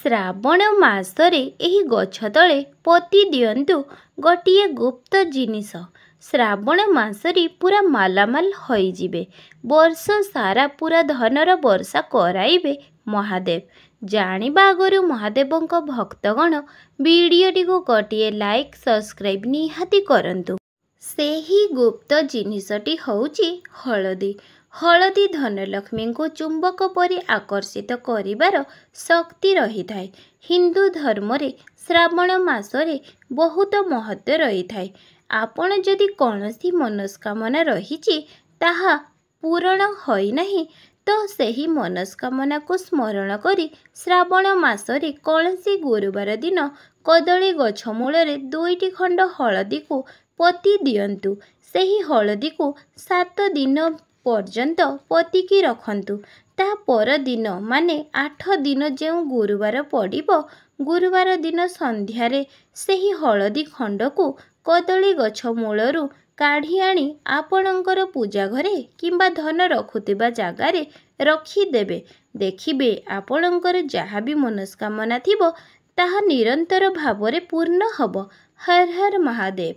ଶ୍ରାବଣ ମାସରେ ଏହି ଗଛ ତଳେ ପୋତି ଦିଅନ୍ତୁ ଗୋଟିଏ ଗୁପ୍ତ ଜିନିଷ। ଶ୍ରାବଣ ମାସରେ ପୁରା ମାଲାମାଲ ହୋଇଯିବେ। ବର୍ଷ ସାରା ପୁରା ଧନର ବର୍ଷା କରାଇବେ ମହାଦେବ। ଜାଣିବା ଆଗରୁ ମହାଦେବଙ୍କ ଭକ୍ତଗଣ ଭିଡ଼ିଓଟିକୁ ଗୋଟିଏ ଲାଇକ୍ ସବସ୍କ୍ରାଇବ୍ ନିହାତି କରନ୍ତୁ। ସେହି ଗୁପ୍ତ ଜିନିଷଟି ହେଉଛି ହଳଦୀ। ହଳଦୀ ଧନଲକ୍ଷ୍ମୀଙ୍କୁ ଚୁମ୍ବକ ପରି ଆକର୍ଷିତ କରିବାର ଶକ୍ତି ରହିଥାଏ। ହିନ୍ଦୁ ଧର୍ମରେ ଶ୍ରାବଣ ମାସରେ ବହୁତ ମହତ୍ତ୍ୱ ରହିଥାଏ। ଆପଣ ଯଦି କୌଣସି ମନସ୍କାମନା ରହିଛି ତାହା ପୂରଣ ହୋଇନାହିଁ ତ ସେହି ମନସ୍କାମନାକୁ ସ୍ମରଣ କରି ଶ୍ରାବଣ ମାସରେ କୌଣସି ଗୁରୁବାର ଦିନ କଦଳୀ ଗଛ ମୂଳରେ 2ଟି ଖଣ୍ଡ ହଳଦୀକୁ ପୋତି ଦିଅନ୍ତୁ। ସେହି ହଳଦୀକୁ 7 ଦିନ ପର୍ଯ୍ୟନ୍ତ ପୋତିକି ରଖନ୍ତୁ। ତା ପରଦିନ ମାନେ 8 ଦିନ ଯେଉଁ ଗୁରୁବାର ପଡ଼ିବ, ଗୁରୁବାର ଦିନ ସନ୍ଧ୍ୟାରେ ସେହି ହଳଦୀ ଖଣ୍ଡକୁ କଦଳୀ ଗଛ ମୂଳରୁ କାଢ଼ି ଆଣି ଆପଣଙ୍କର ପୂଜା ଘରେ କିମ୍ବା ଧନ ରଖୁଥିବା ଜାଗାରେ ରଖିଦେବେ। ଦେଖିବେ ଆପଣଙ୍କର ଯାହା ବି ମନସ୍କାମନା ଥିବ ତାହା ନିରନ୍ତର ଭାବରେ ପୂର୍ଣ୍ଣ ହେବ। ହର ହର ମହାଦେବ।